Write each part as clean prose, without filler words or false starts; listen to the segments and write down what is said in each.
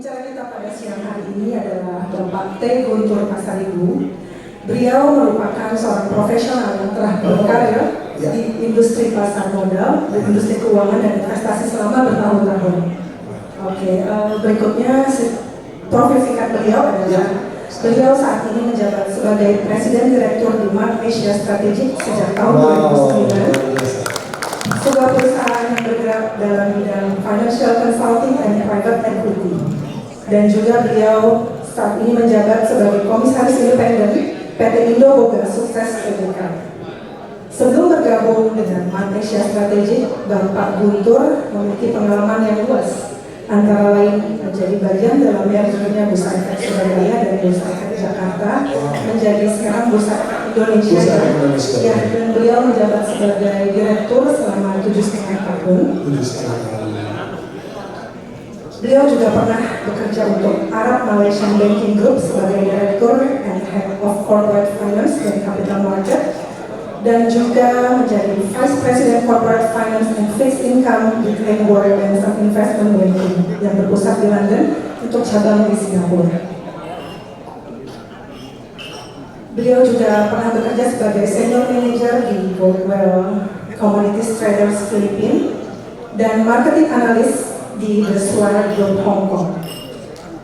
Pembicara kita pada siang hari ini adalah Bapak T. Guntur Pasaribu. Beliau merupakan seorang profesional yang telah berkarir di industri pasar modal, di industri keuangan dan investasi selama bertahun-tahun. Berikutnya profil singkat beliau adalah beliau saat ini menjabat sebagai Presiden Direktur di Mark Asia Strategic sejak tahun 2009. Sebuah perusahaan yang bergerak dalam bidang financial consulting and private equity. Dan juga beliau saat ini menjabat sebagai Komisaris Independen PT Indo Boga Sukses Tbk. Sebelum bergabung dengan Mark Asia Strategic, Bapak Guntur memiliki pengalaman yang luas, antara lain menjadi bagian dalam mergernya Bursa Efek Surabaya dan Bursa Efek Jakarta menjadi sekarang Bursa Efek Indonesia. Dan beliau menjabat sebagai direktur selama 7,5 tahun. Beliau juga pernah bekerja untuk Arab Malaysian Banking Group sebagai Direktur and Head of Corporate Finance dan Capital Market, dan juga menjadi Vice President Corporate Finance and Fixed Income di Glencore Bank Investment Banking yang berpusat di London untuk cabang di Singapura. Beliau juga pernah bekerja sebagai Senior Manager di Goldwell Commodities Traders Philippines dan Marketing Analyst di The Suara Group Hong Kong.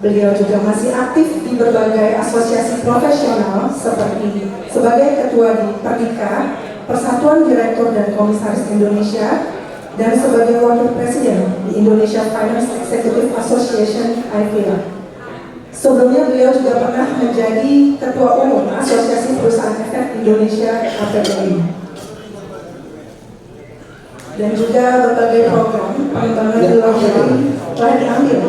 Beliau juga masih aktif di berbagai asosiasi profesional seperti sebagai Ketua di Perika, Persatuan Direktur dan Komisaris Indonesia, dan sebagai Wakil Presiden di Indonesia Finance Executive Association (IFIA). Sebelumnya beliau juga pernah menjadi Ketua Umum Asosiasi Perusahaan Efek Indonesia (APBI). Dan juga berbagai program pengembangan di luar negeri telah diambil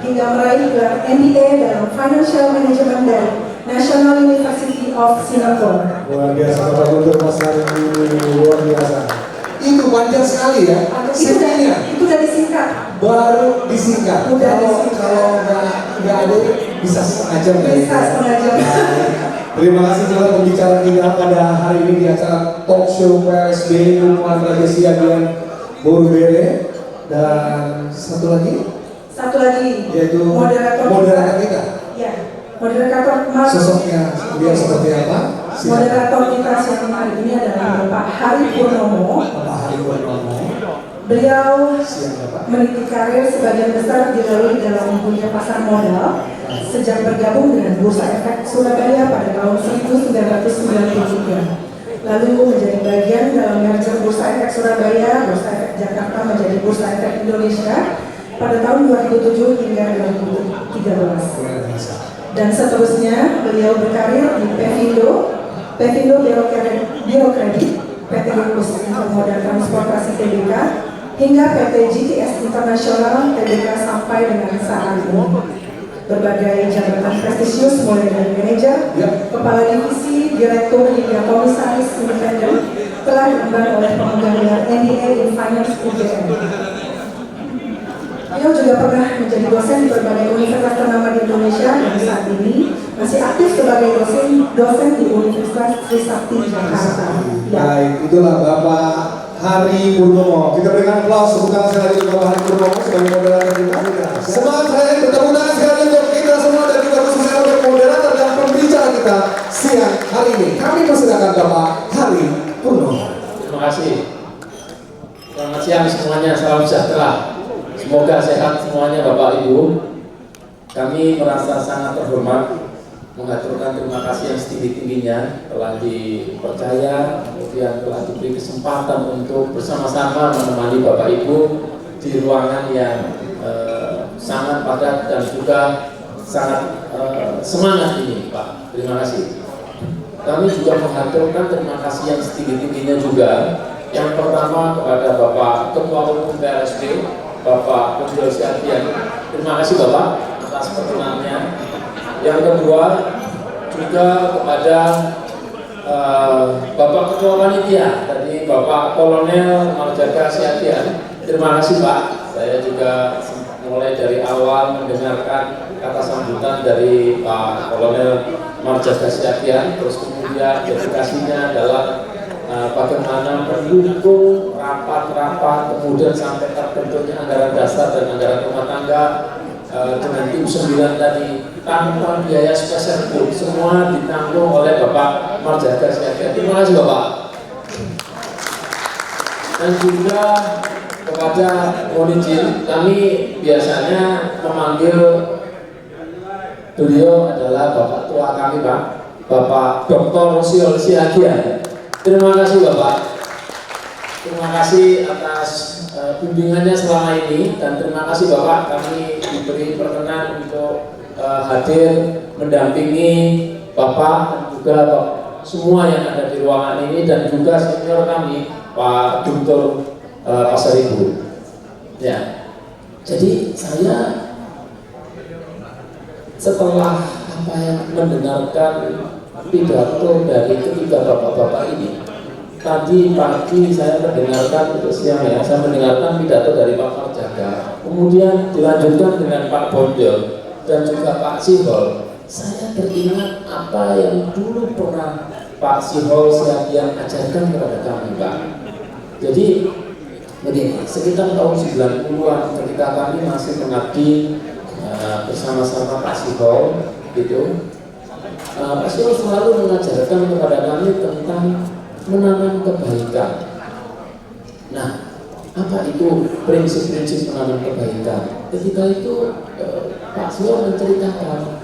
hingga meraih gelar MBA dalam Financial Management dari National University of Singapore. Luar biasa, Bapak Guntur Pasaribu, luar biasa. Itu panjang sekali ya. Itu udah disingkat. Baru disingkat. Kalau nggak ada bisa setengah jam. Bisa setengah jam. Terima kasih telah pembicara kita pada hari ini di acara talk show PSB Lingkungan Raja Siagian Borubere, dan satu lagi yaitu moderator kita. Ya, moderator sosoknya dia seperti apa? Moderator kita siang hari ini adalah Bapak Hari Purnomo. Beliau meniti karir sebagian besar dilalui dalam dunia pasar modal sejak bergabung dengan Bursa Efek Surabaya pada tahun 1993. Lalu menjadi bagian dalam merger Bursa Efek Surabaya, Bursa Efek Jakarta menjadi Bursa Efek Indonesia pada tahun 2007 hingga 2013. Dan seterusnya beliau berkarir di Pevindo Birokredit, PT Lupus Intermodal Transportasi Tbk, hingga PT GTS Internasional Tbk sampai dengan saat ini. Berbagai jabatan prestisius mulai dari manajer, kepala divisi, direktur hingga komisaris independen telah diemban oleh pemegang gelar MBA in Finance UGM. Beliau juga pernah menjadi dosen di berbagai universitas ternama di Indonesia dan saat ini masih aktif sebagai dosen di Universitas Trisakti Jakarta. Baik, itulah Bapak Hari Purnomo. Kita berikan aplaus, tepuk tangan sekali untuk Bapak Hari Purnomo sebagai moderator kita. Semangat sekali, bertepuk tangan sekali untuk kita semua dan juga khususnya untuk moderator dan pembicara kita siang hari ini. Kami persilakan Bapak Hari Purnomo. Terima kasih. Selamat siang semuanya, salam sejahtera. Semoga sehat semuanya Bapak Ibu. Kami merasa sangat terhormat mengaturkan terima kasih yang setinggi-tingginya telah dipercaya, kemudian telah diberi kesempatan untuk bersama-sama menemani Bapak Ibu di ruangan yang sangat padat dan juga sangat semangat ini, Pak. Terima kasih. Kami juga mengaturkan terima kasih yang setinggi-tingginya juga. Yang pertama kepada Bapak Ketua Umum PSB, Bapak Guntur Siagian. Terima kasih Bapak atas perkenannya. Yang kedua juga kepada Bapak Ketua Panitia tadi, Bapak Kolonel Marjaga Siagian. Terima kasih Pak. Saya juga mulai dari awal mendengarkan kata sambutan dari Pak Kolonel Marjaga Siagian, terus kemudian dedikasinya adalah bagaimana mendukung rapat-rapat, kemudian sampai terbentuknya anggaran dasar dan anggaran rumah tangga dengan tim 9 tadi tanpa biaya spesial pun semua ditanggung oleh Bapak Marjaga Siagian. Terima kasih Bapak. Dan juga kepada mohon izin, kami biasanya memanggil beliau adalah Bapak tua kami Pak, Bapak Dr. Rosiol Siagian. Terima kasih Bapak. Terima kasih atas bimbingannya selama ini, dan terima kasih Bapak kami diberi perkenan untuk hadir mendampingi Bapak dan juga semua yang ada di ruangan ini, dan juga senior kami Pak Guntur Pasaribu. Ya, jadi saya setelah mendengarkan pidato dari ketiga bapak-bapak ini, tadi pagi saya mendengarkan, itu siang ya, saya mendengarkan pidato dari Pak Marjaga, kemudian dilanjutkan dengan Pak Bondol dan juga Pak Sihol. Saya teringat apa yang dulu pernah Pak Sihol Siagian ajarkan kepada kami Pak. Jadi begini, sekitar tahun 90-an ketika kami masih mengabdi bersama-sama Pak Sihol gitu, Pak Sihol selalu mengajarkan kepada kami tentang menanam kebaikan. Nah, apa itu prinsip-prinsip menanam kebaikan? Ketika itu Pak Sihol menceritakan,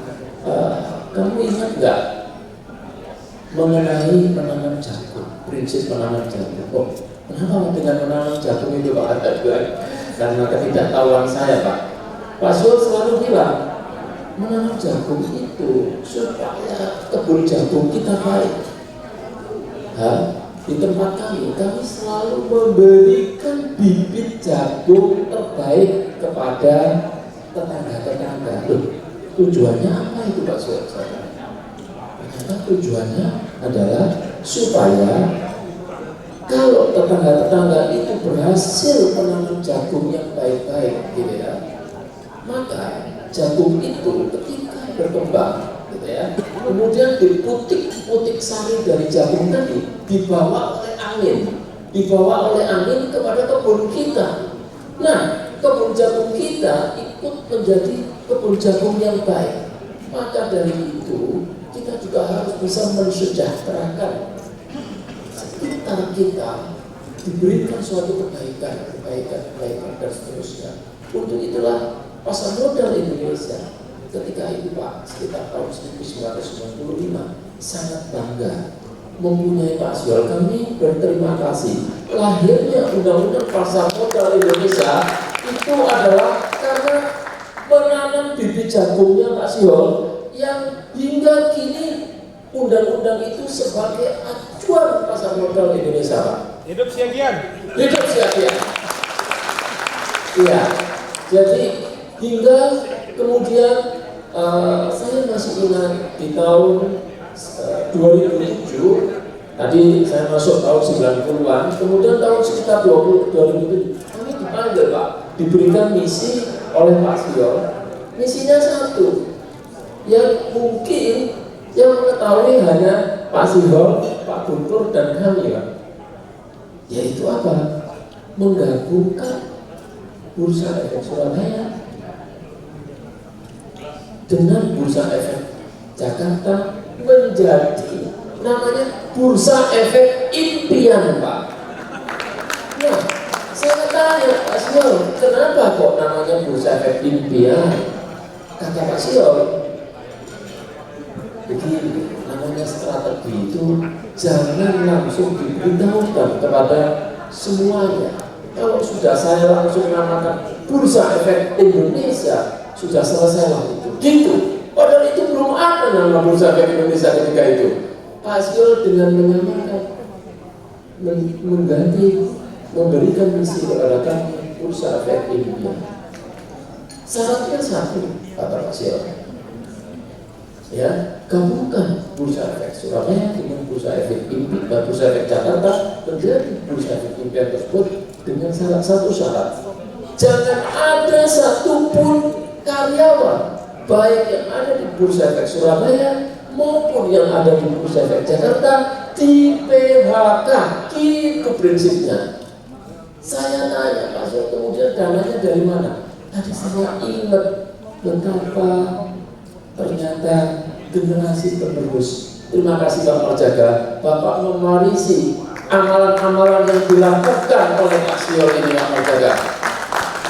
kamu ingat nggak mengenai menanam jagung, prinsip menanam jagung? Oh, kenapa dengan menanam jagung itu Pak? Karena ketidaktahuan saya Pak. Pak Sihol selalu bilang, menanam jagung itu supaya kebun jagung kita baik. Di tempat kami selalu memberikan bibit jagung terbaik kepada tetangga-tetangga. Tujuannya apa itu Pak Sihol? Ternyata tujuannya adalah supaya kalau tetangga-tetangga itu berhasil menanam jagung yang baik-baik, gitu ya, maka jagung itu ketika berkembang, gitu ya, kemudian putik sari dari jagung tadi dibawa oleh angin kepada kebun kita. Nah, kebun jagung kita ikut menjadi kebun jagung yang baik. Maka dari itu kita juga harus bisa mensejahterakan sekitar kita, diberikan suatu kebaikan dan seterusnya. Untuk itulah pasar modal Indonesia ketika itu Pak, sekitar tahun 1995 sangat bangga mempunyai Pak Sihol. Kami berterima kasih. Lahirnya Undang-Undang Pasar Modal Indonesia itu adalah karena menanam bibit jagungnya Pak Sihol, yang hingga kini undang-undang itu sebagai acuan pasar modal Indonesia Pak. Hidup Siagian. Hidup Siagian. Iya. Jadi hingga kemudian saya masih ingat di tahun 2007, tadi saya masuk tahun 90-an, kemudian tahun sekitar 2007 kami dipanggil Pak, diberikan misi oleh Pak Sihol. Misinya satu, yang mungkin yang mengetahui hanya Pak Sihol, Pak Guntur dan kami Pak, yaitu apa? Menggabungkan Bursa Efek Surabaya dengan Bursa Efek Jakarta menjadi namanya Bursa Efek Impian Pak. Nah, saya tanya Pak Sihol, kenapa kok namanya Bursa Efek Impian? Kata Pak Sihol, begini, namanya strategi itu jangan langsung diberitahukan kepada semuanya. Kalau sudah saya langsung menamakan Bursa Efek Indonesia, sudah selesailah itu. Gitu. Padahal itu belum ada nama Bursa Efek Indonesia ketika itu. Pak Sihol dengan menyamakan, mengganti, memberikan misi kepada kami Bursa Efek Impian. Syaratnya satu, kata Pak Sihol. Ya, gabungkan Bursa Efek Surabaya dengan Bursa Efek Impian dan Bursa Efek Jakarta menjadi Bursa Efek Impian tersebut dengan satu syarat. Jangan ada satupun karyawan baik yang ada di Bursa Efek Surabaya maupun yang ada di Bursa Efek Jakarta di PHK. Itu prinsipnya. Saya tanya Pak Sihol, kemudian dananya dari mana? Tadi saya ingat betapa ternyata generasi penerus. Terima kasih Bapak Marjaga, Bapak mewarisi amalan-amalan yang dilakukan oleh Pak Sion ini, Pak Marjaga.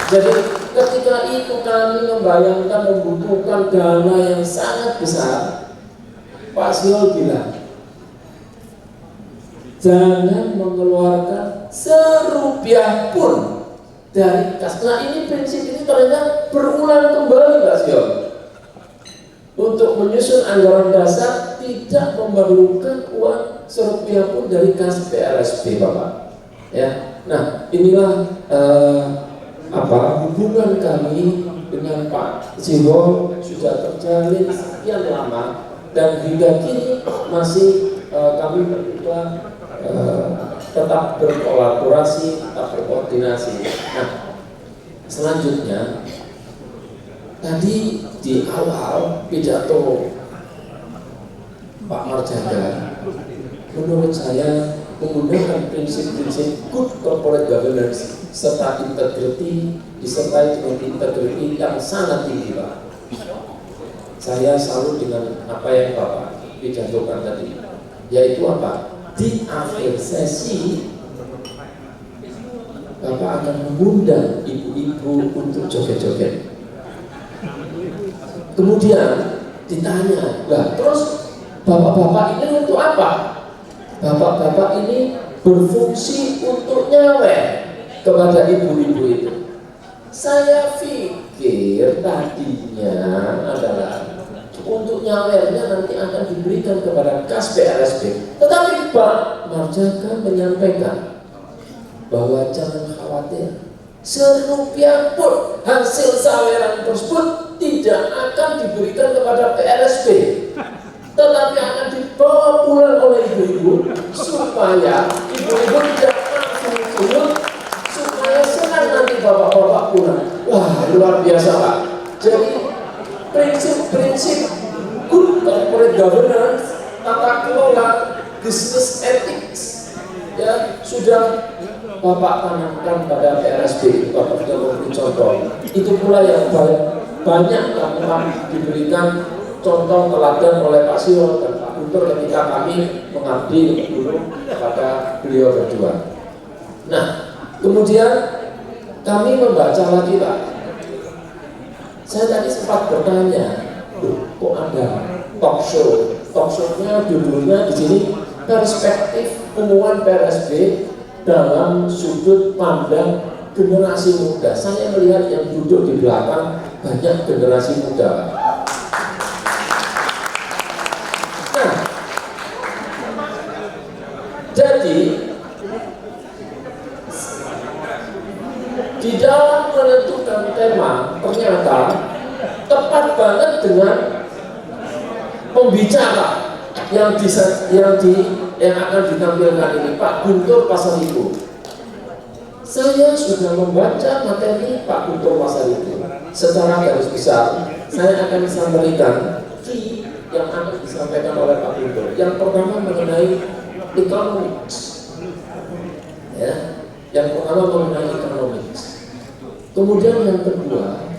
Jadi ketika itu kami membayangkan membutuhkan dana yang sangat besar, Pak Sion bilang, jangan mengeluarkan serupiah pun dari kas. Nah, ini prinsip ini ternyata berulang kembali, Pak Sion. Untuk menyusun anggaran dasar tidak memerlukan uang serupiah pun dari kas PRSB, Bapak. Ya, nah inilah hubungan kami dengan Pak Zihol sudah terjalin sekian lama dan hingga kini masih kami berdua tetap berkolaborasi, tetap berkoordinasi. Nah, selanjutnya tadi di awal pidato Pak Marjaga menurut saya menggunakan prinsip-prinsip good corporate governance serta integrity disertai dengan integrity yang sangat tinggi, Pak. Saya salut dengan apa yang Bapak pidatokan tadi, yaitu apa? Di akhir sesi Bapak akan mengundang ibu-ibu untuk joget-joget. Kemudian ditanya, lah terus bapak-bapak ini untuk apa? Bapak-bapak ini berfungsi untuk nyawer kepada ibu-ibu itu. Saya pikir tadinya adalah untuk nyawernya nanti akan diberikan kepada kas PRSB. Tetapi Pak Marjaga menyampaikan bahwa jangan khawatir, serupiah pun hasil saweran tersebut tidak akan diberikan kepada PRSB, tetapi akan dibawa pulang oleh ibu-ibu supaya ibu-ibu tidak langsung turun, supaya senang nanti bapak-bapak pulang. Wah, luar biasa, Pak. Jadi prinsip-prinsip good corporate governance, tata kelola, business ethics, ya sudah Bapak tanamkan pada PRSB. Bapak sudah memberi contoh. Itu pula yang banyak diberikan contoh teladan oleh Pak Sion dan Pak Guntur ketika kami mengabdi dulu kepada beliau berdua. Nah, kemudian kami membaca lagi, Pak. Saya tadi sempat bertanya, kok ada talk show? Talk show-nya judulnya di sini perspektif umuman PRSB dalam sudut pandang generasi muda. Saya melihat yang duduk di belakang banyak generasi muda. Nah, jadi di dalam menentukan tema ternyata tepat banget dengan pembicara yang akan ditampilkan ini, Pak Guntur Pasaribu. Saya sudah membaca materi Pak Guntur Pasaribu secara garis besar. Saya akan sampaikan key yang akan disampaikan oleh Pak Guntur. Yang pertama mengenai economics, ya. Yang pertama mengenai economics. Kemudian yang kedua,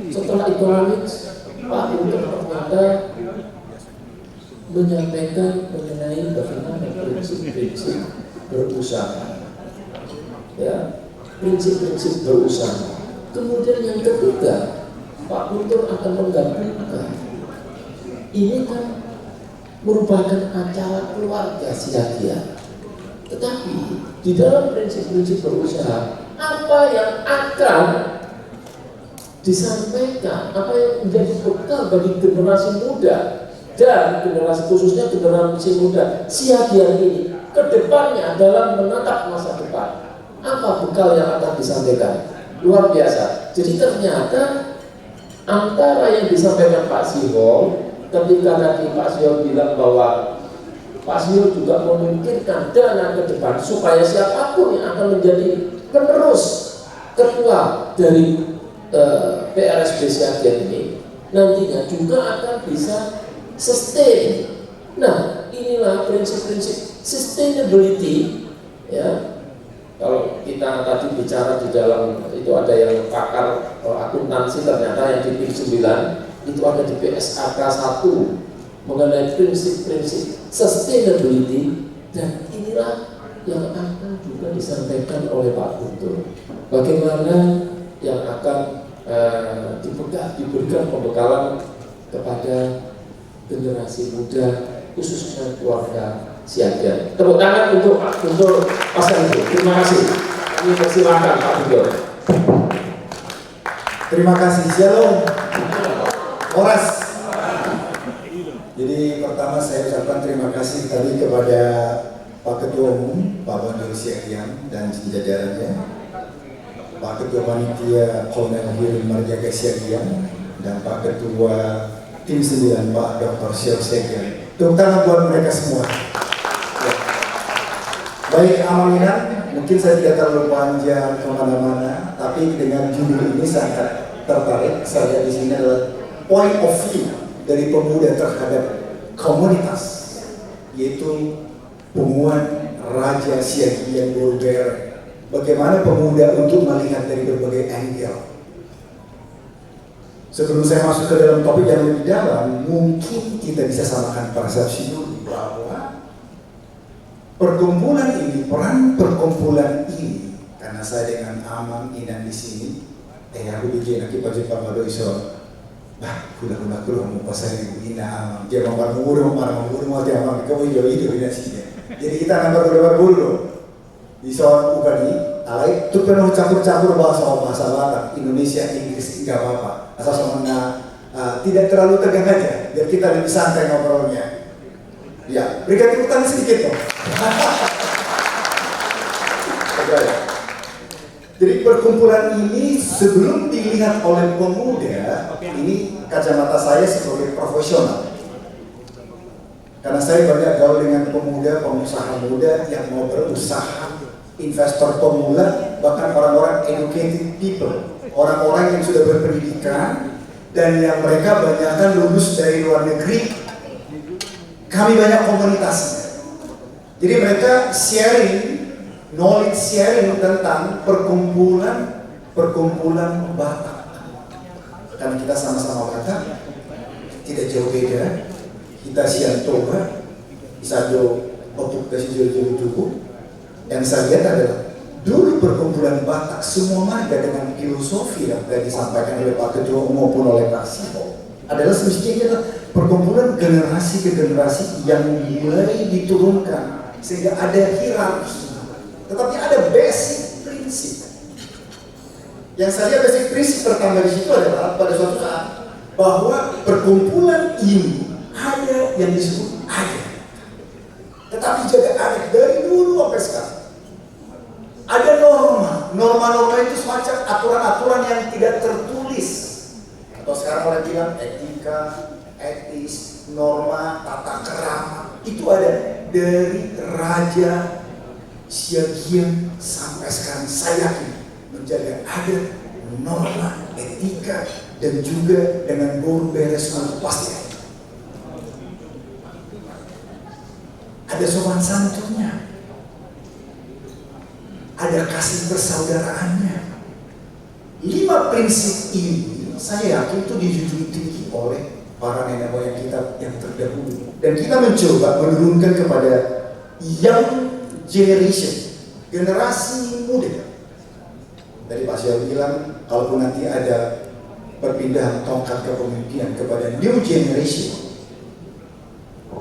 setelah economics, Pak Guntur ternyata menyampaikan mengenai bagaimana prinsip-prinsip berusaha, ya, prinsip-prinsip berusaha. Kemudian yang ketiga, Pak Guntur akan menggabungkan, ini kan merupakan acara keluarga sia-sia, tetapi di dalam prinsip-prinsip berusaha, apa yang akan disampaikan, apa yang menjadi bekal bagi generasi muda dan generasi khususnya generasi muda Siagian ini ke depannya dalam menatap masa depan. Apa bekal yang akan disampaikan? Luar biasa. Jadi ternyata antara yang disampaikan Pak Zihol, ketika tadi Pak Zihol bilang bahwa Pak Zihol juga memikirkan dana ke depan supaya siapapun yang akan menjadi penerus ketua dari PRSB Siagian ini nantinya juga akan bisa sustain. Nah, inilah prinsip-prinsip sustainability, ya, Kalau kita tadi bicara di dalam itu ada yang pakar akuntansi, ternyata yang di PIN 9 itu ada di PSAK 1 mengenai prinsip-prinsip sustainability, dan inilah yang akan juga disampaikan oleh Pak Guntur. Bagaimana yang akan diberikan pembekalan kepada generasi muda, khususnya keluarga Siagian. Tepuk tangan untuk Mas Guntur. Terima kasih. Kami persilakan Pak Guntur. Terima kasih. Shalom. Horas. Jadi pertama saya ucapkan terima kasih tadi kepada Pak Ketua Umum, Pak Guntur Siagian dan jajarannya, Pak Ketua Panitia Kolonel Hirin Marjaga Siagian, dan Pak Ketua Tim 9 Pak Dr. Syed Siagian. Tepuk tangan buat mereka semua. Ya. Baik Amalinan, mungkin saya tidak terlalu panjang kemana-mana, tapi dengan judul ini sangat tertarik. Saya di sini adalah point of view dari pemuda terhadap komunitas, yaitu Pemuan Raja Siagian Borubereng. Bagaimana pemuda untuk melihat dari berbagai angle. Sebelum saya masuk ke dalam topik yang lebih dalam, mungkin kita bisa samakan persepsi dulu bahwa perkumpulan ini, peran perkumpulan ini, karena saya dengan Amang Inan di sini, aku bikin lagi Pak Mado iso, kuda-kuda mau pasal ibu Ina Amang, dia mengurung mau dia Amang, kamu hidup di sini. Jadi kita akan berkuda-kuda di soal Ubani, alai itu penuh campur-campur bahasa Batak, Indonesia, Inggris, nggak apa-apa. Asal semuanya tidak terlalu tegang aja, biar kita lebih santai ngobrolnya. Ya, berikan tepuk tangan sedikit dong. Jadi perkumpulan ini sebelum dilihat oleh pemuda, ini kacamata saya sebagai profesional. Karena saya banyak gaul dengan pemuda, pengusaha muda yang mau berusaha, investor pemula, bahkan orang-orang educated people, orang-orang yang sudah berpendidikan dan yang mereka banyakkan lulus dari luar negeri. Kami banyak komunitasnya. Jadi mereka sharing, knowledge sharing tentang perkumpulan Batak. Karena kita sama-sama Batak, tidak jauh beda. Kita siang toba, bisa untuk kasih jauh-jauh. Yang saya lihat adalah dulu perkumpulan Batak semua marga dengan filosofi yang tadi disampaikan oleh Pak Ketua maupun oleh Pak Sipo adalah semestinya perkumpulan generasi ke generasi yang mulai diturunkan sehingga ada hierarki, tetapi ada basic prinsip. Yang saya basic prinsip pertama di situ adalah pada suatu saat bahwa perkumpulan ini ada yang disebut adat, tetapi jaga adat dari dulu sampai sekarang. Ada norma itu semacam aturan-aturan yang tidak tertulis, atau sekarang orang bilang etika, etis, norma, tata kerama, itu ada dari Raja Siagian sampai sekarang. Saya yakin menjaga adat, norma, etika, dan juga dengan Borubereng itu pasti ada sopan santunnya, ada kasih persaudaraannya. 5 prinsip ini saya yakin itu dijunjung tinggi oleh para nenek moyang kita yang terdahulu, dan kita mencoba menurunkan kepada young generation, generasi muda. Tadi Pak Syah bilang kalaupun nanti ada perpindahan tongkat kepemimpinan kepada new generation,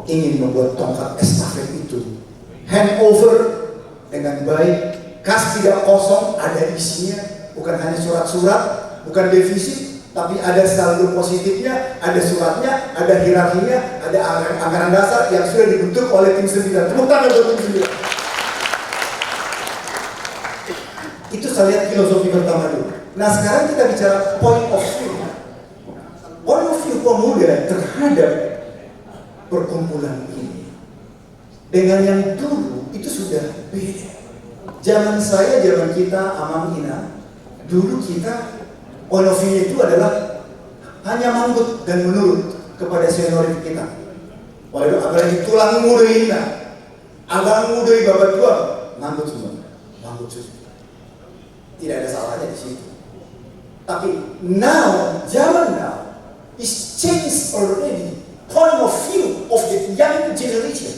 ingin membuat tongkat estafet itu handover dengan baik, kas tidak kosong, ada isinya, bukan hanya surat-surat, bukan defisit, tapi ada saldo positifnya, ada suratnya, ada hierarkinya, ada anggaran dasar yang sudah dibentuk oleh tim 9. Tepuk tangan untuk tim 9. Itu saya lihat filosofi pertama dulu. Nah sekarang kita bicara point of view. Point of view pemuda terhadap perkumpulan ini dengan yang dulu itu sudah beda. Zaman saya, zaman kita, Amang Ina, dulu kita point of view itu adalah hanya manggut dan menurut kepada senior kita. Apalagi tulang muda Ina, abang muda bapak tua, manggut semua. manggut susu. Tidak ada salahnya di situ. Tapi now, zaman now is changed already. Point of view of the young generation.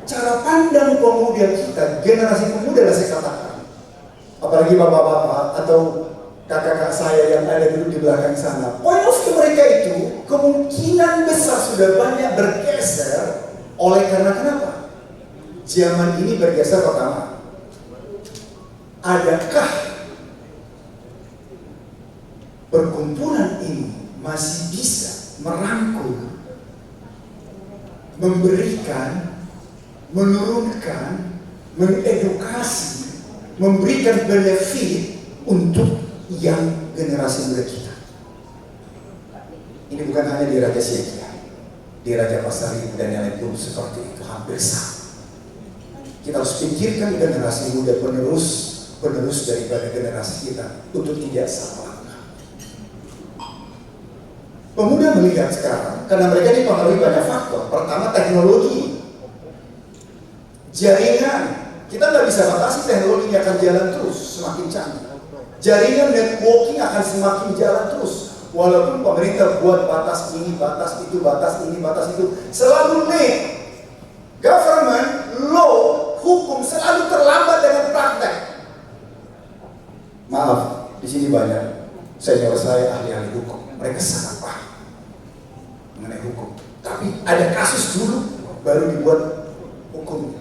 Cara pandang pemuda kita, generasi pemuda lah saya katakan. Apalagi bapak-bapak atau kakak-kakak saya yang ada dulu di belakang sana. Point of view mereka itu kemungkinan besar sudah banyak bergeser. Oleh karena kenapa? Zaman ini bergeser pertama. Adakah perkumpulan ini masih bisa merangkul, memberikan, menurunkan, mengedukasi, memberikan benefit untuk yang generasi muda kita? Ini bukan hanya di Raja Siagia, di Raja Pasaribu dan yang lain pun seperti itu, hampir sama. Kita harus pikirkan generasi muda penerus daripada generasi kita untuk tidak salah. Pemuda melihat sekarang, karena mereka dipengaruhi banyak faktor. Pertama, teknologi, jaringan. Kita nggak bisa batasi, teknologi ini akan jalan terus, semakin canggih. Jaringan networking akan semakin jalan terus. Walaupun pemerintah buat batas ini, batas itu, batas ini, batas itu, selalu late. Government, law, hukum selalu terlambat dengan praktek. Maaf, di sini banyak senior saya ahli-ahli hukum. Mereka sangat paham mengenai hukum. Tapi ada kasus dulu baru dibuat hukum.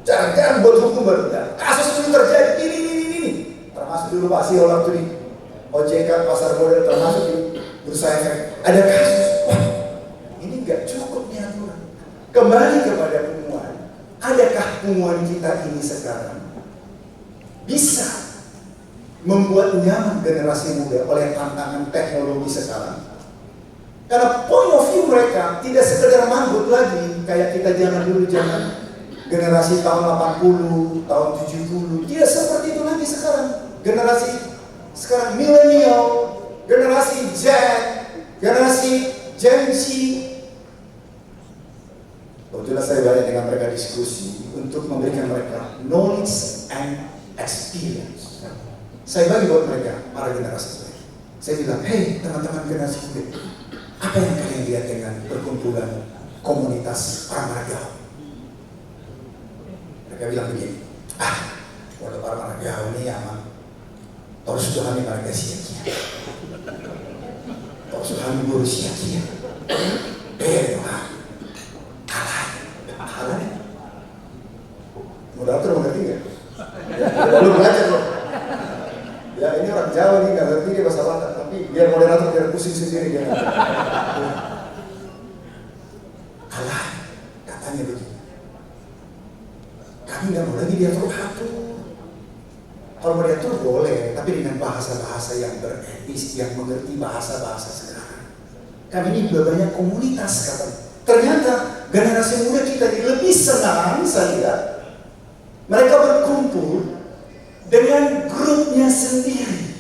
Jangan buat hukum baru. Kasus dulu terjadi ini. Termasuk dulu Pak Sio waktu di OJK pasar modal, termasuk di Bursa Efek. Ada kasus. Wah, ini nggak cukup nih aturan. Kembali kepada temuan. Adakah temuan kita ini sekarang bisa membuat nyaman generasi muda oleh tantangan teknologi sekarang? Karena point of view mereka tidak sekedar manggut lagi kayak kita zaman dulu, zaman generasi tahun 80, tahun 70. Tidak seperti itu lagi sekarang. Generasi sekarang milenial, generasi Z, generasi Gen Z. Kebetulan saya banyak dengan mereka diskusi untuk memberikan mereka knowledge and experience. Saya bagi buat mereka, para generasi muda. Saya bilang, hey teman-teman generasi muda, apa yang kalian lihat dengan perkumpulan komunitas para marga? Mereka bilang begini, walau para marga ini aman, terus Tuhan ini marga siakia, terus Tuhan guru siakia, halah, moderator mengerti nggak? Belum belajar loh. Ya ini orang Jawa nih, nggak ngerti dia bahasa Batak, tapi biar moderator biar pusing sendiri dia. Alah, katanya begini. Kami nggak mau lagi diatur-atur. Kalau mau diatur boleh, tapi dengan bahasa-bahasa yang beretis, yang mengerti bahasa-bahasa sekarang. Kami ini udah banyak komunitas katanya. Ternyata generasi muda kita ini lebih senang saya. Mereka berkumpul dengan grupnya sendiri.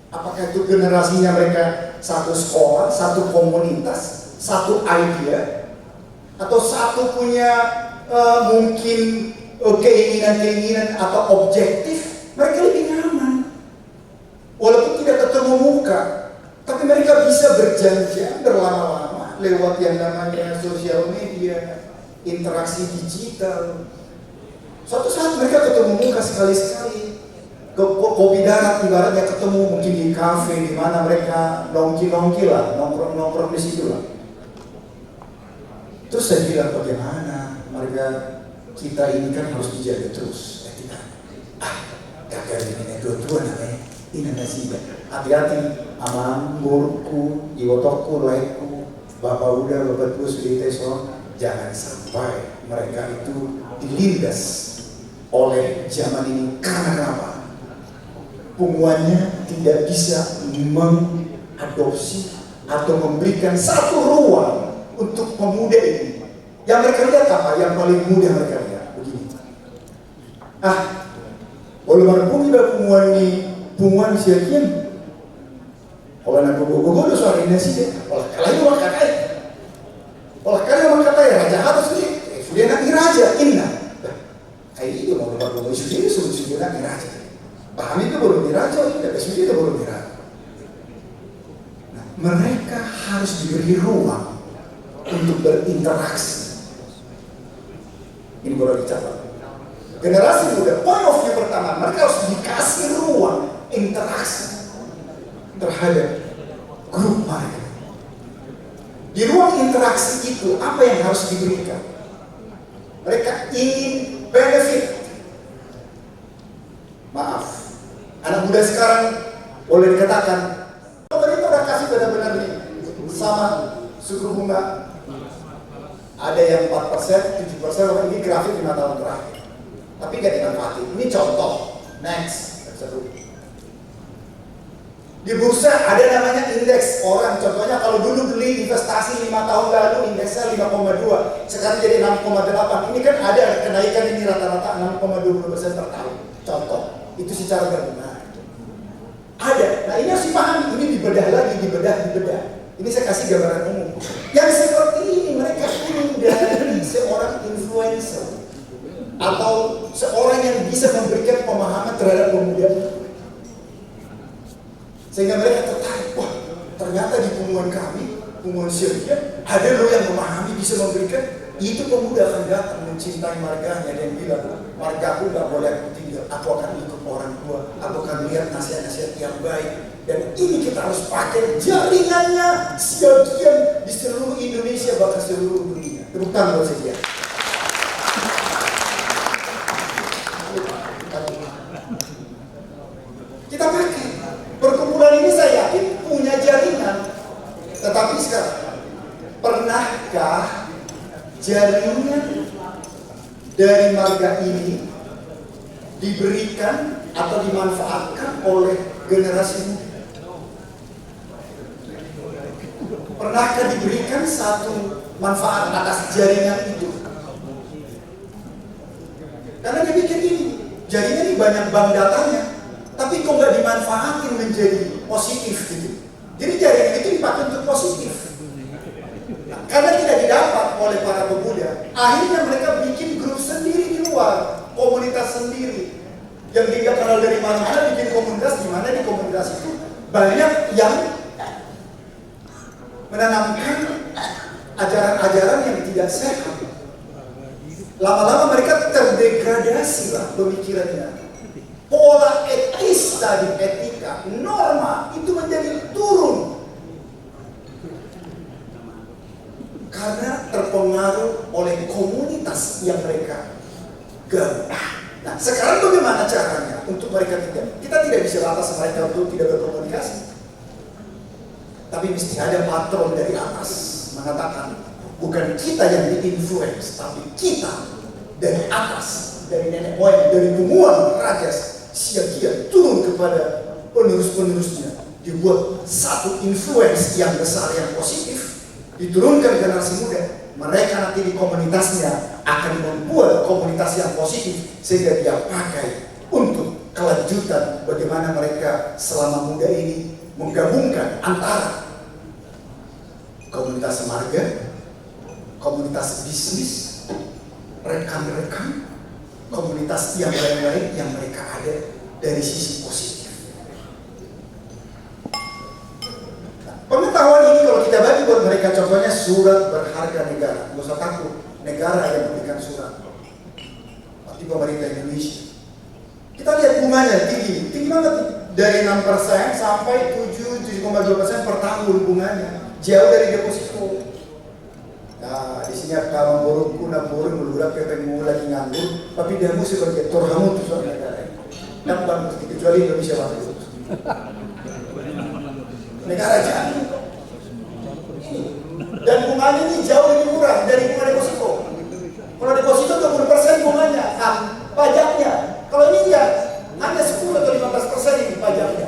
Apakah itu generasinya mereka satu sekolah, satu komunitas, satu idea, atau satu punya mungkin keinginan-keinginan atau objektif, mereka lebih nyaman. Walaupun tidak ketemu muka, tapi mereka bisa berjanjian berlama-lama lewat yang namanya sosial media, interaksi digital. Suatu saat mereka ketemu muka sekali-sekali. Kopi darat ibaratnya ketemu mungkin di kafe di mana mereka nongki lah, nongkrong di situ lah. Terus saya bilang bagaimana mereka kita ini kan harus dijaga terus etika. Gagal ini dua-dua namanya. Ini nasi. Hati-hati aman burku, iwotokku, laiku, bapak udah bapak tua sudah teson. Jangan sampai mereka itu dilindas oleh zaman ini. Karena kenapa? Punguannya tidak bisa mengadopsi atau memberikan satu ruang untuk pemuda ini. Yang mereka lihat apa? Yang paling mudah mereka lihat begini. Oleh mana pun tidak punguan ini, punguan siakian. Oleh nak gogo do soal ini sih. Oleh kalian orang katai. Oleh kalian orang katai raja atas ni. Sudah nak raja inna. Kayak itu mau lebar gogo mereka harus diberi ruang untuk berinteraksi. Ini boleh dicatat. Generasi muda, point of view pertama, mereka harus dikasih ruang interaksi terhadap grup mereka. Di ruang interaksi itu, apa yang harus diberikan? Mereka ingin benefit. Maaf, anak muda sekarang boleh dikatakan pemerintah udah kasih benar-benar nih sama suku bunga. Ada yang 4%, 7%, ini grafik 5 tahun terakhir. Tapi gak dimanfaati. Ini contoh. Next. Di bursa ada namanya indeks orang. Contohnya kalau dulu beli investasi 5 tahun lalu indeksnya 5,2, sekarang jadi 6,8. Ini kan ada kenaikan ini rata-rata 6,20% per tahun. Contoh. Itu secara gabungan. Ada. Nah ini harus dipahami. Ini dibedah lagi, dibedah. Ini saya kasih gambaran umum. Yang seperti ini mereka ingin dari seorang influencer atau seorang yang bisa memberikan pemahaman terhadap pemuda, sehingga mereka tertarik. Wah, ternyata di pengumuman kami, pengumuman Syria, ada loh yang memahami, bisa memberikan. Itu pemuda akan datang mencintai marganya dan bilang, margaku gak boleh aku tinggal, aku akan ikut orang tua, aku akan lihat nasihat-nasihat yang baik. Dan ini kita harus pakai jaringannya sebagian di seluruh Indonesia, bahkan seluruh dunia. Tepuk tangan buat saya. Kita pakai. Perkumpulan ini saya yakin punya jaringan. Tetapi sekarang, pernahkah jaringan dari marga ini diberikan atau dimanfaatkan oleh generasi muda? Pernahkah diberikan satu manfaat atas jaringan itu? Karena dia pikir ini, jaringan ini banyak bank datanya, tapi kok nggak dimanfaatin menjadi positif gitu. Jadi jaringan itu dipakai untuk positif. Nah, karena tidak didapat oleh para pemuda, akhirnya mereka bikin grup sendiri di luar, komunitas sendiri. Yang dia nggak kenal dari mana-mana bikin komunitas, di mana di komunitas itu banyak yang menanamkan ajaran-ajaran yang tidak sehat. Lama-lama mereka terdegradasi lah pemikirannya. Pola etis tadi, etika, norma itu menjadi turun. Karena terpengaruh oleh komunitas yang mereka gabung. Nah, sekarang bagaimana caranya untuk mereka tidak? Kita tidak bisa atas mereka untuk tidak berkomunikasi. Tapi mesti ada patron dari atas mengatakan, bukan kita yang di-influence, tapi kita dari atas, dari nenek moyang, dari bunguan raja Siagia turun kepada penerus-penerusnya. Dibuat satu influence yang besar, yang positif, diturunkan ke generasi muda. Mereka nanti di komunitasnya akan membuat komunitas yang positif, sehingga dia pakai untuk kelanjutan bagaimana mereka selama muda ini menggabungkan antara komunitas marga, komunitas bisnis, rekan-rekan, komunitas yang lain-lain yang mereka ada dari sisi positif. Nah, pengetahuan ini kalau kita bagi buat mereka, contohnya surat berharga negara. Nggak usah takut, negara yang memberikan surat. Tapi pemerintah Indonesia. Kita lihat bunganya tinggi banget, dari 6% sampai 7,2% per tahun bunganya. Jauh dari deposito. Nah, di sini kawan burukku nabur melulak ketemu lagi nganggur, tapi dia mesti sebagai torhamu tuh soal negara. Dan bang kecuali Indonesia waktu itu. Negara jadi. Dan bunganya ini jauh lebih murah dari bunga deposito. Kalau deposito 20% bunganya, pajaknya. Kalau ini ya hanya 10 atau 15% ini pajaknya.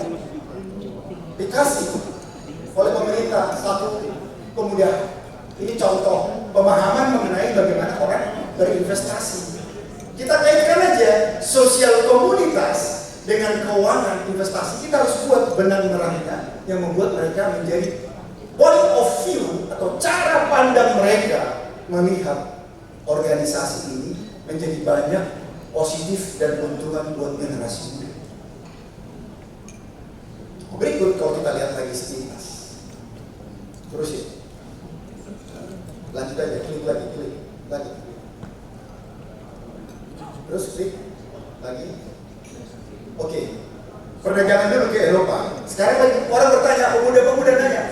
Dikasih oleh pemerintah satu kemudian. Ini contoh pemahaman mengenai bagaimana orang berinvestasi. Kita kaitkan aja sosial komunitas dengan keuangan investasi. Kita harus buat benang merahnya yang membuat mereka menjadi point of view atau cara pandang mereka melihat organisasi ini menjadi banyak positif dan keuntungan buat generasi muda. Berikut kalau kita lihat lagi sekilas. Terusin. Lanjut aja, klik lagi. Terus klik lagi. Oke. Perdagangan dulu ke Eropa. Sekarang lagi orang bertanya, pemuda-pemuda nanya,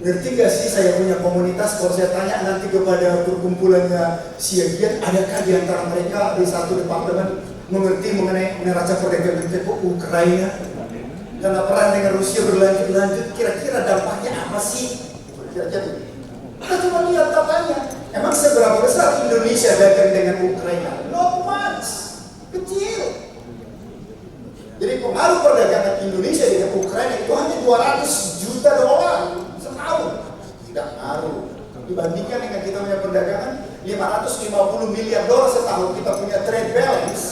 ngerti gak sih saya punya komunitas? Kalau saya tanya nanti kepada perkumpulannya Siagian, adakah di antara mereka di satu departemen mengerti mengenai neraca perdagangan ke Ukraina? Karena perang dengan Rusia berlanjut, kira-kira dampaknya apa sih? Kira-kira kita cuma lihat datanya. Emang seberapa besar Indonesia dagang dengan Ukraina? Not much, kecil. Jadi pengaruh perdagangan Indonesia dengan Ukraina itu hanya 200 juta dolar setahun. Tidak ngaruh. Dibandingkan dengan kita punya perdagangan 550 miliar dolar setahun, kita punya trade balance.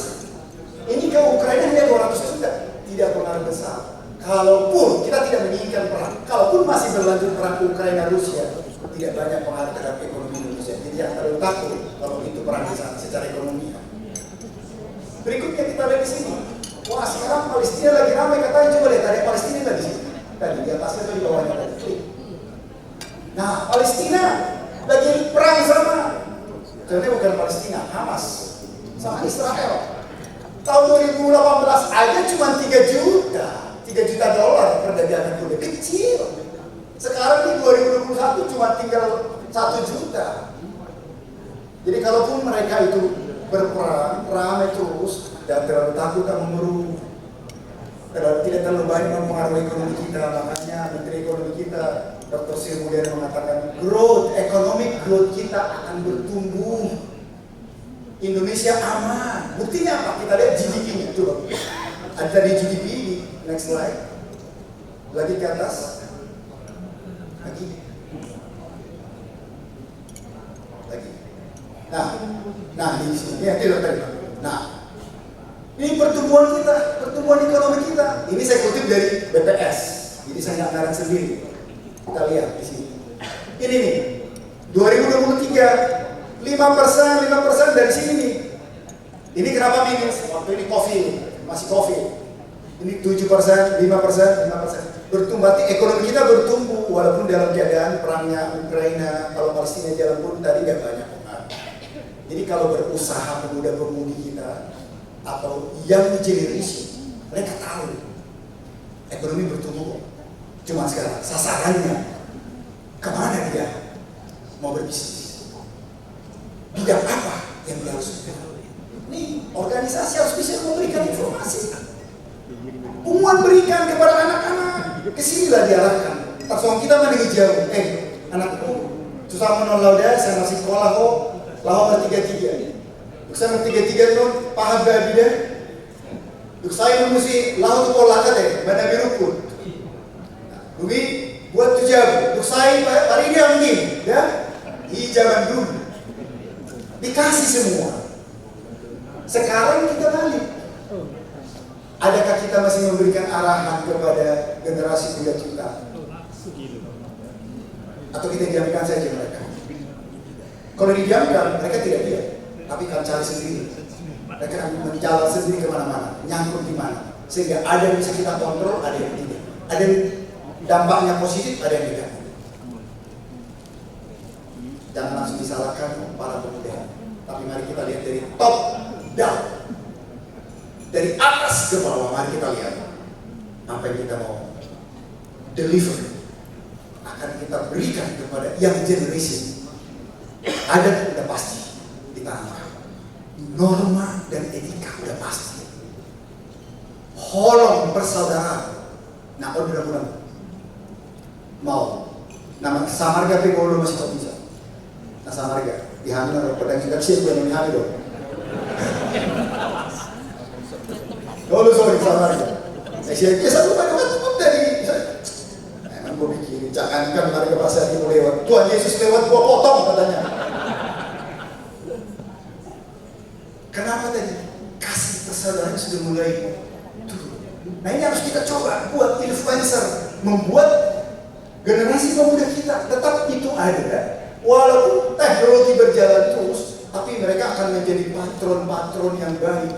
Ini ke Ukraina hanya 200 juta. Tidak pengaruh besar. Kalaupun kita tidak menginginkan perang, kalaupun masih berlanjut perang Ukraina Rusia, tidak banyak pengaruh terhadap ekonomi Indonesia. Jadi yang terlalu takut kalau itu perang di sana secara ekonomi. Berikutnya kita lihat di sini. Wah, sekarang Palestina lagi ramai katanya. Coba lihat, ada Palestina nggak di sini? Tadi di atasnya atau di bawahnya tadi? Klik. Nah, Palestina lagi perang sama. Karena bukan Palestina, Hamas sama Israel. Tahun 2018 aja cuma 3 juta dolar perdagangan kuda, kecil. Sekarang di 2021 cuma tinggal 1 juta. Jadi kalaupun mereka itu berperang, ramai terus, dan terlalu takut dan memeruh, tidak terlalu banyak mempengaruhi ekonomi kita. Makanya Menteri Ekonomi kita, Dr. Sri Mulyani mengatakan economic growth kita akan bertumbuh. Indonesia aman. Buktinya apa? Kita lihat GDP-nya. Coba. Ada di GDP di next slide. Lagi ke atas. Lagi. Nah di sini ya tidak tadi. Nah, ini pertumbuhan kita, pertumbuhan ekonomi kita. Ini saya kutip dari BPS. Jadi saya nggak ngarang sendiri. Kita lihat di sini. Ini nih, 2023 5% dari sini nih. Ini kenapa minus? Waktu ini masih COVID. Ini 7%, 5%. Bertumbuh, berarti ekonomi kita bertumbuh walaupun dalam keadaan perangnya Ukraina. Kalau Palestina jalan pun tadi nggak banyak pengaruh. Jadi kalau berusaha pemuda-pemudi kita atau young generation, mereka tahu ekonomi bertumbuh. Cuma sekarang sasarannya kemana dia mau berbisnis? Bidang apa yang dia harus ketahui? Nih, organisasi harus bisa memberikan informasi. Umuman berikan kepada anak-anak. Kesinilah diarahkan. Langsung kita mana jauh. Anakku susah menolak dia, saya masih sekolah kok. Lahir 33. Saya 33 non paham gak dia? Duk saya mesti lahir sekolah kate, mana birukun. Dugi buat tujab. Duk saya hari ini angin, ya? Di zaman dulu dikasih semua. Sekarang kita balik. Adakah kita masih memberikan arahan kepada generasi muda kita? Atau kita diamkan saja mereka? Kalau didiamkan, mereka tidak diam, tapi akan cari sendiri. Mereka akan menjalan sendiri kemana-mana, nyangkut di mana. Sehingga ada yang bisa kita kontrol, ada yang tidak. Ada yang dampaknya positif, ada yang tidak. Jangan langsung disalahkan para pemuda. Tapi mari kita lihat dari top down. Dari atas ke bawah, mari kita lihat apa yang kita mau deliver. Akan kita berikan kepada young generation. Ada udah pasti ditambah. Norma dan etika udah pasti. Holong persaudaraan. Nah, mudah-mudahan mau nama Samarga Pegolo masih tak bisa. Nah, Samarga dihamil oleh pedang kita siapa yang dihamil dong? Sorry Samarga. Saya satu pada waktu dari. Emang gue bikin jangankan harga pasar itu lewat. Tuhan Yesus lewat gua potong katanya. Kenapa tadi? Kasih persaudaraan sudah mulai turun. Nah ini harus kita coba buat influencer, membuat generasi pemuda kita tetap itu ada. Walaupun teknologi berjalan terus, tapi mereka akan menjadi patron-patron yang baik,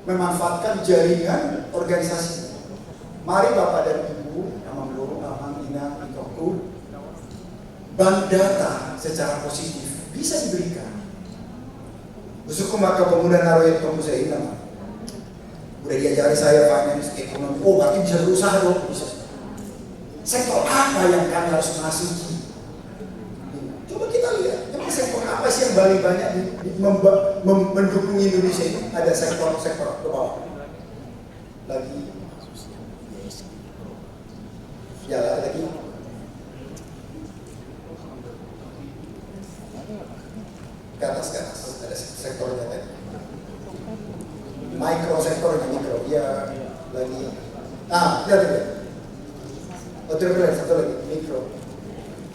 memanfaatkan jaringan organisasi. Mari Bapak dan Ibu, Amang Loro, Amang Ina, Itoku, bank data secara positif bisa diberikan. Bersyukur maka pemuda naroyet kamu saya ini nama. Udah diajari saya finance, ekonomi. Oh berarti bisa berusaha dong. Bisa. Sektor apa yang kami harus masuki? Coba kita lihat. Emang sektor apa sih yang paling banyak mendukung Indonesia ini? Ada sektor-sektor ke bawah. Lagi. Ya lagi. Ke atas ada sektornya tadi. Mikro sektornya mikro, ya lagi. Lihat. Oh terus satu lagi mikro.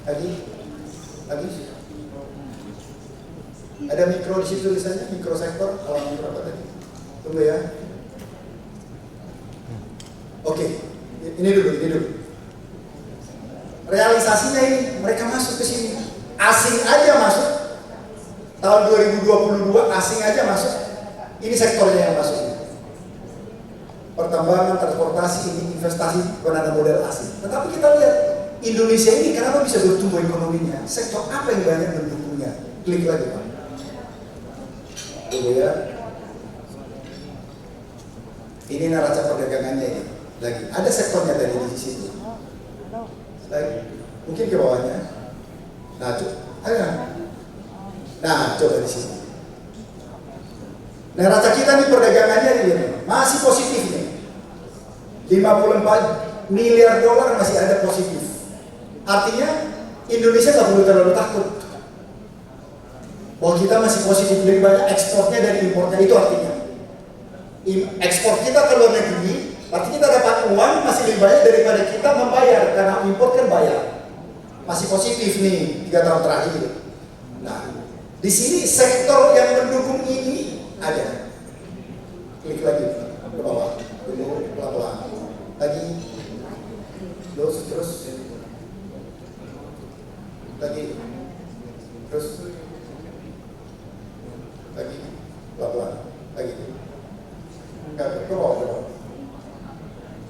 Lagi. Ada mikro di situ tulisannya mikro sektor. Kalau mikro apa tadi? Tunggu ya. Oke, ini dulu. Realisasinya ini mereka masuk ke sini. Asing aja masuk. Tahun 2022 asing aja masuk. Ini sektornya yang masuk. Pertambangan, transportasi, ini investasi penanaman modal asing. Tetapi kita lihat Indonesia ini kenapa bisa bertumbuh ekonominya? Sektor apa yang banyak mendukungnya? Klik lagi Pak. Tunggu ya. Ini neraca perdagangannya ini. Lagi ada sektornya tadi di situ. Lagi. Mungkin ke bawahnya. Nah, coba di sini. Neraca kita nih perdagangannya ini masih positif nih. 54 miliar dolar masih ada positif. Artinya Indonesia nggak perlu terlalu takut bahwa kita masih positif, lebih banyak ekspornya dari impornya. Itu artinya ekspor kita ke luar negeri, artinya kita dapat uang masih lebih banyak daripada kita membayar, karena import kan bayar. Masih positif nih 3 tahun terakhir. Nah, di sini sektor yang mendukung ini ada. Klik lagi ke bawah, dulu pelan-pelan. Lagi, terus, lagi, terus, lagi, pelan-pelan, lagi. Ke bawah.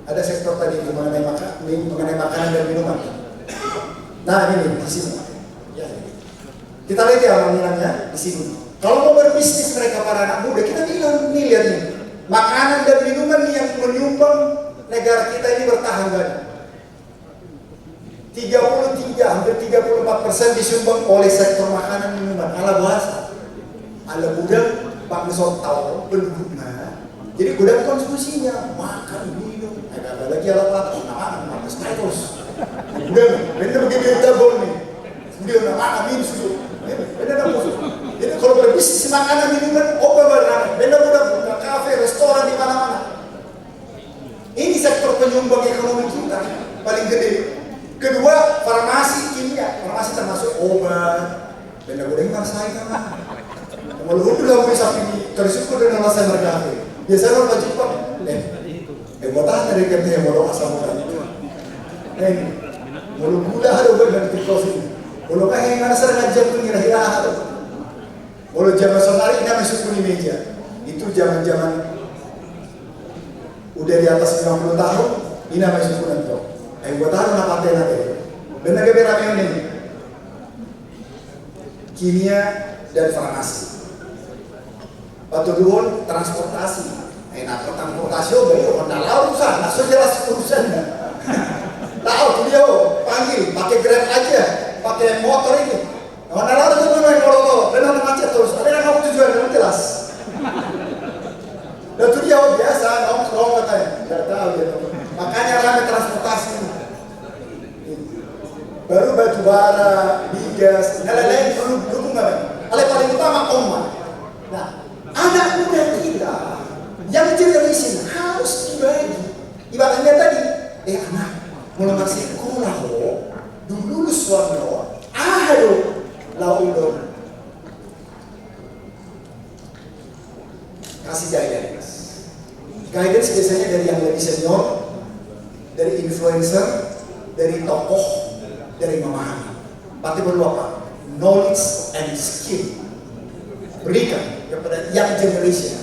Ada sektor tadi mengenai makanan dan minuman. Nah ini di sini. Ya. Kita lihat ya amanannya di sini. Kalau mau berbisnis mereka para anak muda, kita bilang nih lihat nih, makanan dan minuman yang menyumbang negara kita ini bertahan banyak. hampir 34% disumbang oleh sektor makanan dan minuman. Ala bahasa, ala gudang, Pak Mesor tahu penduduknya. Jadi gudang konsumsinya makan minum, ada lagi alat makan terus. Gudang, benda begitu tabung nih, dia makan minum susu. Jadi kalau berbisnis makanan minuman, benar, benda mudah buka kafe, restoran di mana-mana. Ini sektor penyumbang ekonomi kita paling gede. Kedua, farmasi kimia, farmasi termasuk obat, benda mudah yang saya kan. Walaupun sudah bisa tersyukur dengan rasa berkafe. Biasanya orang Jepang, botahan dari kata yang bodoh asal bukan. Walau gula ada obat dari tikos ini. Walau kayak yang ngasar ngajak pengira-hira ada. Walau zaman sonari ini masuk di meja. Itu zaman-zaman udah di atas 50 tahun, ini masuk pun nanti. Buat tahu apa nanti? Benar ke berapa ini? Kimia dan farmasi. Batu duon transportasi. Transportasi belum. Nah, urusan, nah jelas urusannya. Tahu dia panggil, pakai Grab aja, pakai motor ini. Mana lalu tuh main motor, benar macet terus. Ada yang kamu tujuan yang jelas. Dan itu dia biasa, nongkrong katanya. Tidak tahu dia. Makanya ramai transportasi. Baru batu bara, migas, lain-lain perlu dukung nggak? Oleh paling utama Oma. Nah, anak muda kita yang generation harus dibagi. Ibaratnya tadi, anak mulai sekolah dulu lulus suami lalu kasih guidance. Guidance biasanya dari yang lebih senior, dari influencer, dari tokoh, dari memahami. Berarti perlu apa? Knowledge and skill. Berikan kepada young generation.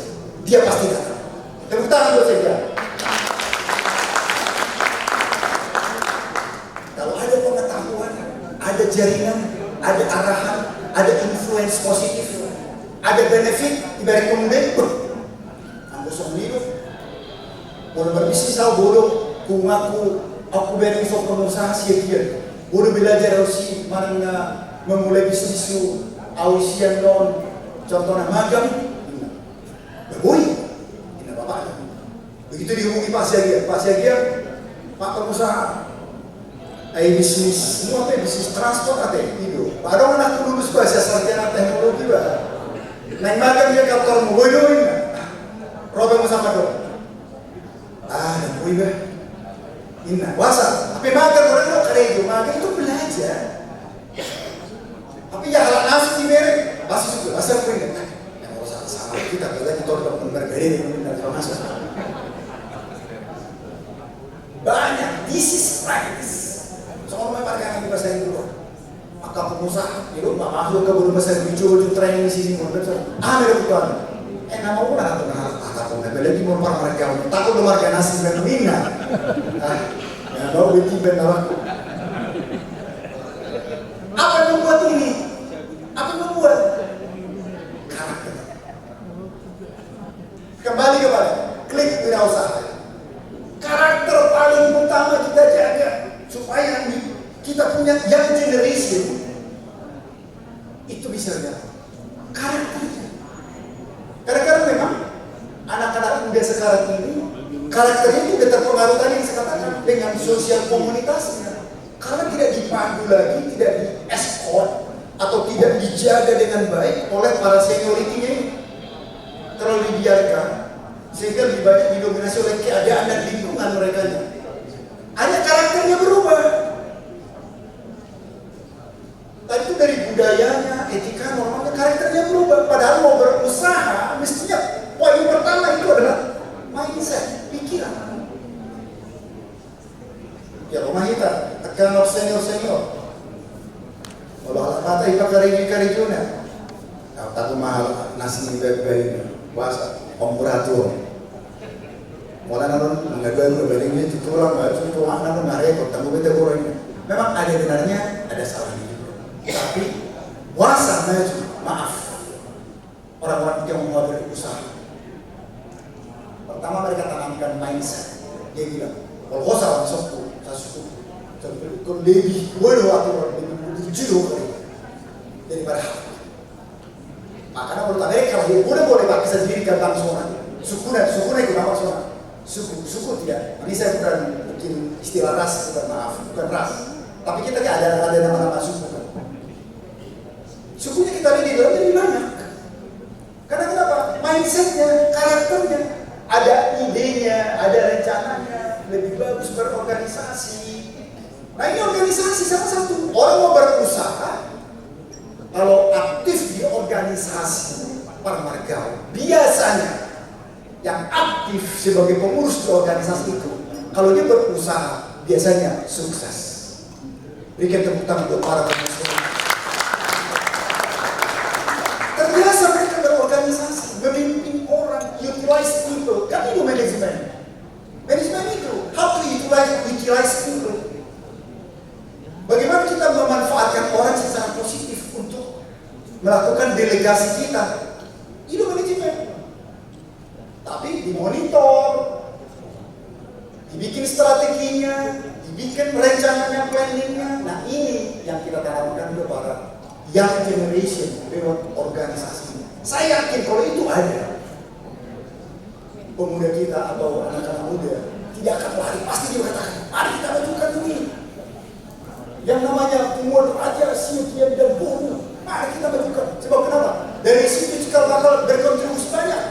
Dia pasti datang. Tepuk tangan buat saya. Kalau ada pengetahuan, ada ada jaringan, ada arahan, ada influence positif, ada benefit ibarat pemuda. Aku sendiri, boleh berbisnis tahu bodoh, aku beri info pengusaha sia-sia, bodoh belajar harus mana memulai bisnis itu, awisian non, contohnya magang, boy, ini bapak. Begitu dihubungi Pak Siagia, Pak pengusaha, bisnis, semua bisnis transport itu. Padahal anak lulus bahasa sarjana teknologi bah. Naik magang dia kantor mau bodohin, Robert mau sama dong. Boy bah, ini wasa. Tapi magang orang lo kerja magang itu belajar. Tapi ya hal nafsu di merek, pasti suka asal pun yang usah sama kita kalau kita udah berbeda dengan masuk. Banyak, this is practice. Soalnya mereka yang bahasa Inggris, maka pengusaha itu nggak masuk ke bahasa Inggris, coba training di sini, mereka bukan. Nama pun ada takut, lagi mau mereka takut mereka nasi dan minyak. Ya baru ditiban apa? Apa yang membuat ini? Apa yang membuat karakter? Kembali kepada klik wirausaha. Karakter paling utama kita jaga supaya kita punya young generation itu bisa lihat karakternya. Kadang-kadang memang anak-anak muda sekarang ini karakternya itu sudah terpengaruh tadi yang saya katakan dengan sosial komunitasnya, karena tidak dipandu lagi, tidak di escort atau tidak dijaga dengan baik oleh para senioritinya ini. Terlalu dibiarkan sehingga lebih banyak didominasi oleh keadaan dan lingkungan mereka. Hanya karakternya berubah. Tadi itu dari budayanya, etika, normalnya, karakternya berubah. Padahal mau berusaha, mestinya poin pertama itu adalah mindset, pikiran. Ya rumah kita, tekan senior. Kalau alat mata ipak kari juna. Kau tak mahal nasi bebek puasa, kompurator. Mulai nanon mengajukan berbandingnya itu tulang, itu nanon narekot, tanggung bete kurang. Memang ada benarnya, ada salahnya. Tapi puasa maju, maaf. Orang-orang yang mau berusaha. Pertama mereka tanamkan mindset. Dia bilang, kalau usah langsung saya suku, lebih bodoh atau lebih jujur daripada hal. Makanya menurut Amerika dia boleh pakai sendiri gampang semua. Suku itu gampang semua. Suku tidak. Ini saya bukan bikin istilah ras, bukan ras. Tapi kita ada nama-nama suku kan. Sukunya kita lihat di dalam lebih banyak. Karena kenapa? Mindsetnya, karakternya, ada idenya, ada rencananya, lebih bagus berorganisasi. Nah ini organisasi salah satu. Orang mau berusaha, kalau aktif di organisasi Parmargau, biasanya yang aktif sebagai pengurus di organisasi itu, kalau dia berusaha, biasanya sukses. Berikan tepuk tangan untuk para pengurus. Terbiasa mereka berorganisasi, memimpin orang, utilize people. Kan itu manajemen. Manajemen itu, how to utilize people. Bagaimana kita memanfaatkan orang secara positif untuk melakukan delegasi kita. Itu manajemen. Tapi dimonitor, dibikin strateginya, dibikin rencananya, planningnya. Nah ini yang kita tanamkan kepada young generation lewat organisasi. Saya yakin kalau itu ada, pemuda kita atau anak-anak muda tidak akan lari, pasti dia katakan, mari kita majukan ini. Yang namanya umur aja, sia-sia dan bodoh, mari kita majukan. Sebab kenapa? Dari situ cikal bakal berkontribusi banyak.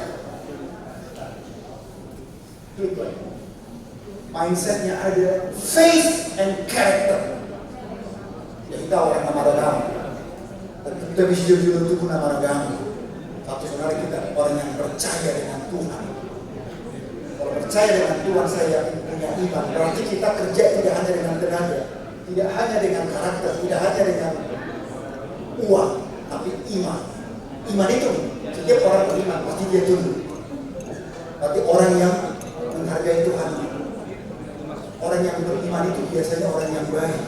Mindsetnya ada, faith and character. Ya kita orang nama agama, kita bisa jadi untuk nama agama. Satu saudara kita orang yang percaya dengan Tuhan. Kalau percaya dengan Tuhan, saya punya iman. Berarti kita kerja tidak hanya dengan tenaga, tidak hanya dengan karakter, tidak hanya dengan uang, tapi iman. Iman itu setiap orang beriman pasti dia tunduk. Berarti orang yang menghargai Tuhan, orang yang beriman itu biasanya orang yang baik.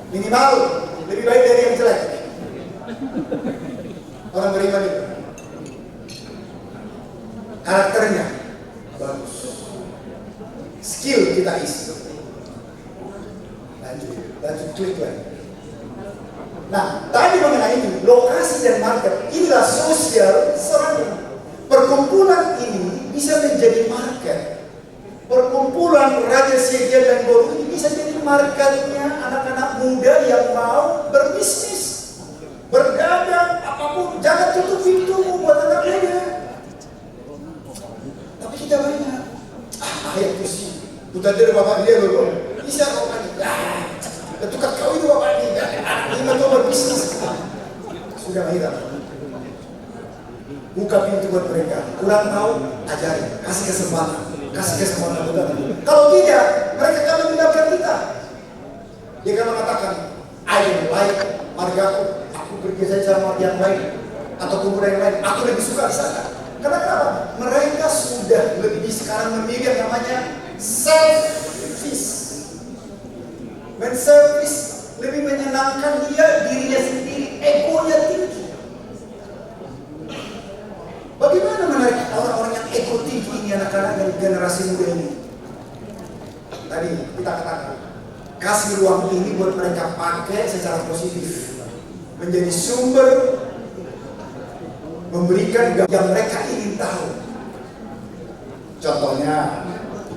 Minimal lebih baik dari yang jelek. Orang beriman itu karakternya bagus, skill kita isi. Lanjut klik lagi. Nah, tadi mengenai itu, lokasi dan market, inilah sosial seragam. Perkumpulan ini bisa menjadi market. Perkumpulan Raja Siagian dan Boru ini bisa jadi marketnya anak-anak muda yang mau berbisnis, berdagang, apapun. Jangan tutup pintumu buat anak muda. Tapi kita banyak. Ayat kursi. Putar dia bapak dia loh. Bisa kau kan? Tukar kau itu bapak ini. Ini mau berbisnis. Sudah hilang. Buka pintu buat mereka. Kurang tahu, ajari. Kasih kesempatan. Kalau tidak, mereka akan meninggalkan kita. Dia akan mengatakan, I like margaku. Aku bergeser sama yang lain atau kumpul yang lain. Aku lebih suka di sana. Kenapa? Mereka sudah lebih sekarang memilih yang namanya selfish. Men-service lebih menyenangkan dirinya sendiri, egonya tinggi. Bagaimana menarik orang-orang yang ego tinggi ini, anak-anak dari generasi muda ini? Tadi kita katakan, kasih ruang ini buat mereka pakai secara positif, menjadi sumber memberikan yang mereka ingin tahu. Contohnya,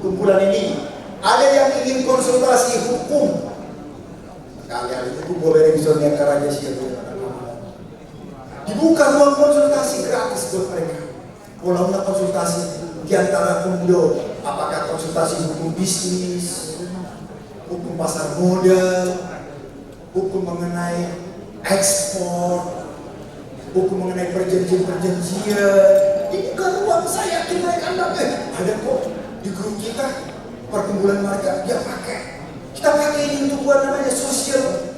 kumpulan ini ada yang ingin konsultasi hukum. Kalian itu boleh revisornya ke Raja Siagian. Dibuka ruang konsultasi gratis buat mereka. Pola konsultasi di antara pemuda, apakah konsultasi hukum bisnis, hukum pasar modal, hukum mengenai ekspor, hukum mengenai perjanjian-perjanjian. Ini bukan ruang, saya yakin mereka ada kok di grup kita perkumpulan mereka dia pakai. Kita pakai ini untuk buat namanya sosial,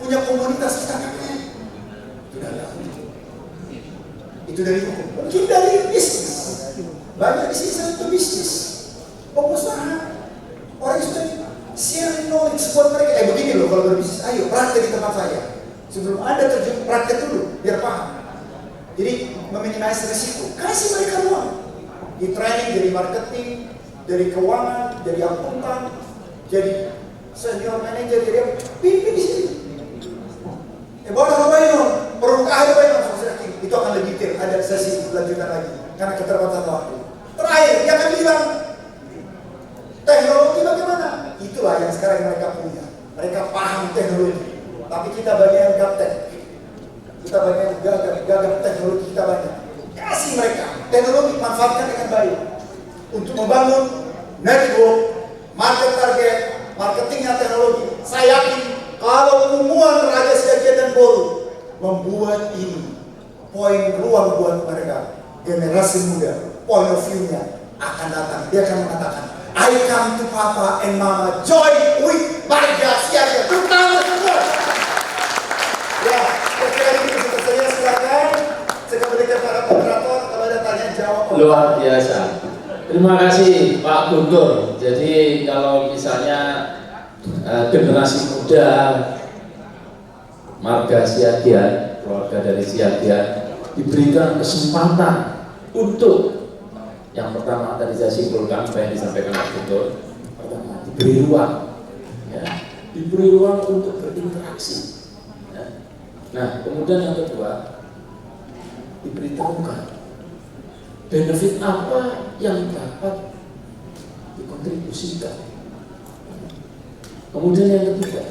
punya komunitas kita pakai. Itu dari hukum, mungkin dari bisnis. Banyak di sini untuk bisnis, pengusaha, orang yang sudah sharing knowledge buat mereka. Begini loh kalau berbisnis, ayo praktek di tempat saya. Sebelum Anda terjun praktek dulu, biar paham. Jadi meminimasi risiko, kasih mereka ruang. Di training dari marketing, dari keuangan, dari akuntan, jadi senior manager, jadi pimpin di sini. Boleh ngapain dong? Perlu ada apa yang itu akan lebih detail. Ada sesi lanjutan lagi karena keterbatasan waktu. Terakhir, dia akan bilang teknologi bagaimana? Itulah yang sekarang mereka punya. Mereka paham teknologi. Tapi kita banyak yang gaptek. Kita banyak yang gagap teknologi kita banyak. Kasih mereka teknologi, manfaatkan dengan baik untuk membangun network, market target, marketingnya teknologi. Saya yakin kalau umuman Raja Siagian dan Boru membuat ini poin ruang buat mereka, generasi muda, point of view-nya akan datang. Dia akan mengatakan, I come to Papa and Mama join with Raja Siagian. Terutama semua. Ya, sekali ini saya silakan. Saya berikan para moderator kalau ada tanya jawab. Luar biasa. Terima kasih Pak Guntur. Jadi kalau misalnya generasi muda marga Siagian, keluarga dari Siagian diberikan kesempatan untuk yang pertama tadi saya simpulkan apa yang disampaikan Pak Guntur, pertama diberi ruang, ya, diberi ruang untuk berinteraksi. Ya. Nah, kemudian yang kedua diberitahukan benefit apa yang dapat dikontribusikan. Kemudian yang ketiga,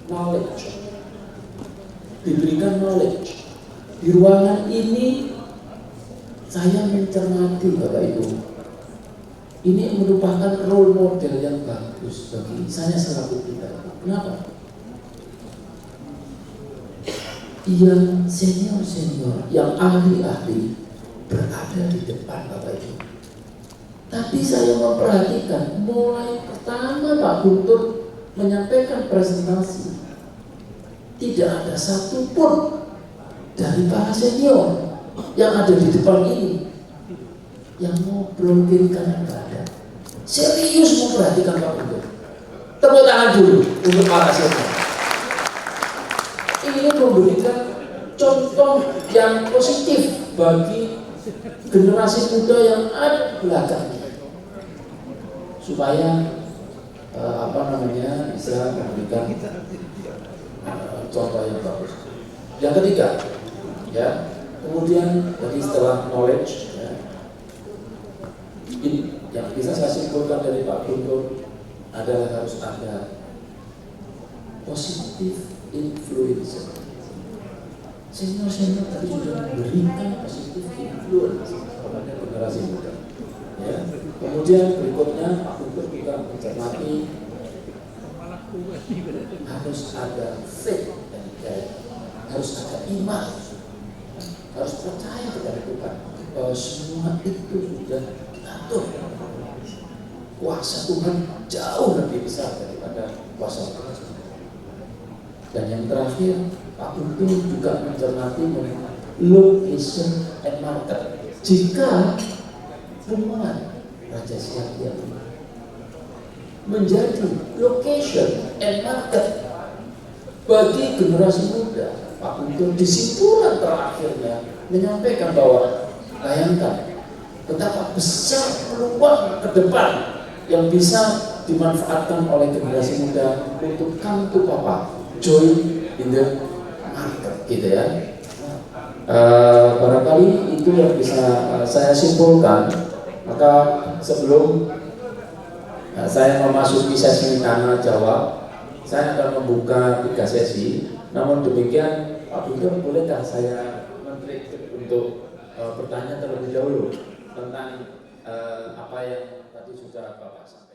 knowledge. Diberikan knowledge. Di ruangan ini saya mencermati Bapak Ibu. Ini merupakan role model yang bagus bagi saya selaku pribadi. Kenapa? Yang senior-senior, yang ahli-ahli berada di depan Bapak Ibu. Tapi saya memperhatikan mulai pertama Pak Guntur menyampaikan presentasi, tidak ada satupun dari para senior yang ada di depan ini yang ngobrol kiri kanan badan. Serius memperhatikan Pak Guntur. Tepuk tangan dulu untuk para senior. memberikan contoh yang positif bagi generasi muda yang ada belakangnya, supaya bisa memberikan contoh yang bagus. Yang ketiga, ya, kemudian tadi setelah knowledge, ya, yang bisa saya simpulkan dari Pak Guntur adalah harus ada positive influence. Senior tadi sudah memberikan positive influence kepada generasi muda. Ya. Kemudian berikutnya Pak Guntur juga mencermati harus ada faith dan harus ada iman, harus percaya kepada Tuhan bahwa semua itu sudah diatur. Kuasa Tuhan jauh lebih besar daripada kuasa Tuhan. Dan yang terakhir, Pak Guntur juga mencermati mengenai location and market. Jika Perumahan Raja Siap menjadi location and market bagi generasi muda, Pak Guntur di simpulan terakhirnya menyampaikan bahwa bayangkan betapa besar peluang ke depan yang bisa dimanfaatkan oleh generasi muda untuk come to Papa, join in the market, gitu ya. Barangkali itu yang bisa saya simpulkan. Maka sebelum saya memasuki sesi tanya jawab, saya akan membuka 3 sesi. Namun demikian, Pak Guntur, bolehkah saya menteri untuk bertanya terlebih dahulu tentang apa yang tadi sudah Bapak sampaikan?